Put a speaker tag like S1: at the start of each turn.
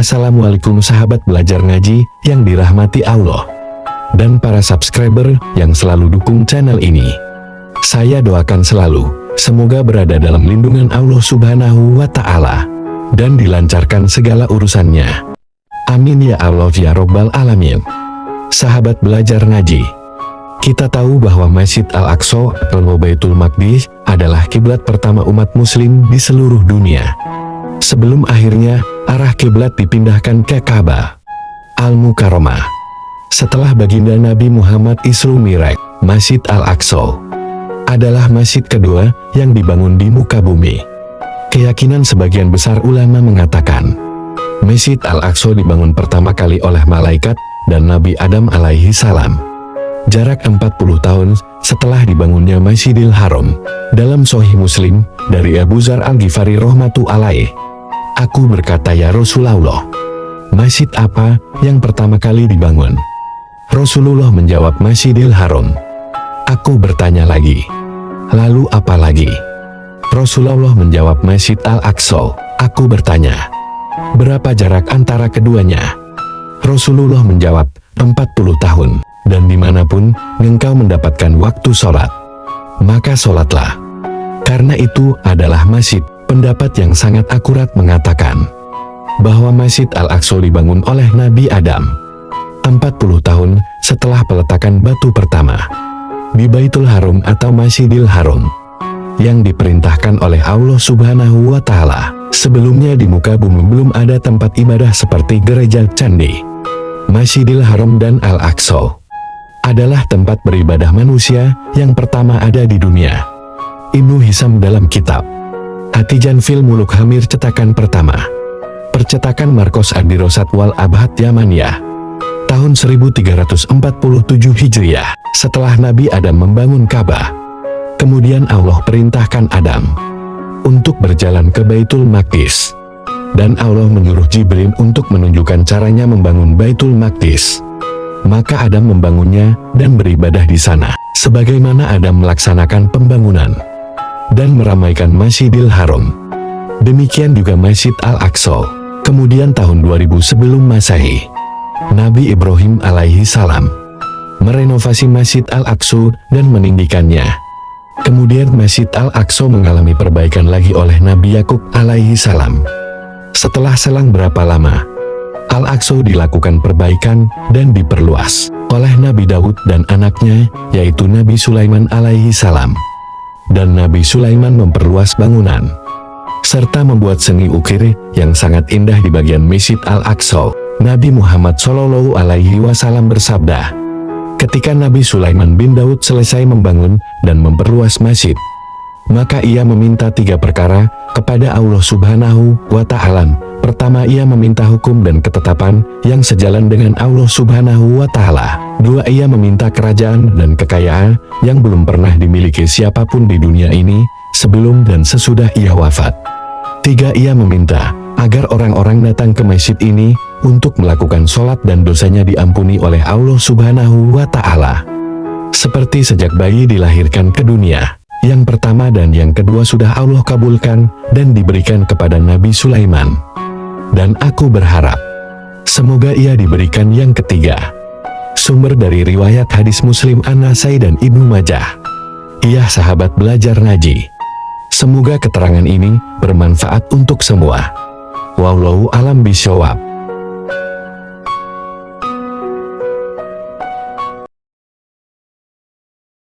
S1: Assalamualaikum sahabat belajar ngaji yang dirahmati Allah dan para subscriber yang selalu dukung channel ini. Saya doakan selalu semoga berada dalam lindungan Allah Subhanahu wa Ta'ala dan dilancarkan segala urusannya. Amin ya Allah ya Rabbal Alamin. Sahabat belajar ngaji, kita tahu bahwa Masjid Al-Aqsa atau Baitul Maqdis adalah kiblat pertama umat muslim di seluruh dunia. Sebelum akhirnya arah kiblat dipindahkan ke Ka'bah Al-Mukarramah. Setelah baginda Nabi Muhammad Isra Mi'raj, Masjid Al-Aqsa adalah masjid kedua yang dibangun di muka bumi. Keyakinan sebagian besar ulama mengatakan, Masjid Al-Aqsa dibangun pertama kali oleh malaikat dan Nabi Adam alaihi salam. Jarak 40 tahun setelah dibangunnya Masjidil Haram. Dalam Sahih Muslim, dari Abu Dzar Al-Ghifari rahmatu alaih, aku berkata ya Rasulullah, masjid apa yang pertama kali dibangun? Rasulullah menjawab Masjidil Haram. Aku bertanya lagi, lalu apa lagi? Rasulullah menjawab Masjid Al-Aqsa. Aku bertanya, berapa jarak antara keduanya? Rasulullah menjawab, 40 tahun, dan dimanapun engkau mendapatkan waktu sholat, maka sholatlah. Karena itu adalah masjid. Pendapat yang sangat akurat mengatakan bahwa Masjid Al-Aqsa dibangun oleh Nabi Adam 40 tahun setelah peletakan batu pertama di Baitul Haram atau Masjidil Haram yang diperintahkan oleh Allah Subhanahu wa Ta'ala. Sebelumnya di muka bumi belum ada tempat ibadah seperti gereja, candi. Masjidil Haram dan Al-Aqsa adalah tempat beribadah manusia yang pertama ada di dunia. Ibnu Hisham dalam kitab Atijan fil Muluk Hamir cetakan pertama, percetakan Markos Ad-Dirosat wal Abhad Yamaniyah, tahun 1347 Hijriah, setelah Nabi Adam membangun Ka'bah. Kemudian Allah perintahkan Adam untuk berjalan ke Baitul Maqdis, dan Allah menyuruh Jibril untuk menunjukkan caranya membangun Baitul Maqdis. Maka Adam membangunnya dan beribadah di sana, sebagaimana Adam melaksanakan pembangunan dan meramaikan Masjidil Haram. Demikian juga Masjid Al-Aqsa. Kemudian tahun 2000 sebelum Masehi, Nabi Ibrahim alaihi salam merenovasi Masjid Al-Aqsa dan meninggikannya. Kemudian Masjid Al-Aqsa mengalami perbaikan lagi oleh Nabi Yakub alaihi salam. Setelah selang berapa lama, Al-Aqsa dilakukan perbaikan dan diperluas oleh Nabi Daud dan anaknya, yaitu Nabi Sulaiman alaihi salam. Dan Nabi Sulaiman memperluas bangunan serta membuat seni ukir yang sangat indah di bagian Masjid Al-Aqsa. Nabi Muhammad Shallallahu alaihi wasallam bersabda, ketika Nabi Sulaiman bin Daud selesai membangun dan memperluas masjid, maka ia meminta 3 perkara kepada Allah Subhanahu wa Ta'ala. Pertama, ia meminta hukum dan ketetapan yang sejalan dengan Allah Subhanahu wa Ta'ala. 2, ia meminta kerajaan dan kekayaan yang belum pernah dimiliki siapapun di dunia ini sebelum dan sesudah ia wafat. 3, ia meminta agar orang-orang datang ke masjid ini untuk melakukan sholat dan dosanya diampuni oleh Allah Subhanahu wa Ta'ala. Seperti sejak bayi dilahirkan ke dunia, yang pertama dan yang kedua sudah Allah kabulkan dan diberikan kepada Nabi Sulaiman. Dan aku berharap semoga ia diberikan yang ketiga. Sumber dari riwayat hadis Muslim An-Nasai dan Ibnu Majah. Iya sahabat belajar ngaji, semoga keterangan ini bermanfaat untuk semua. Wallahu a'lam bishawab.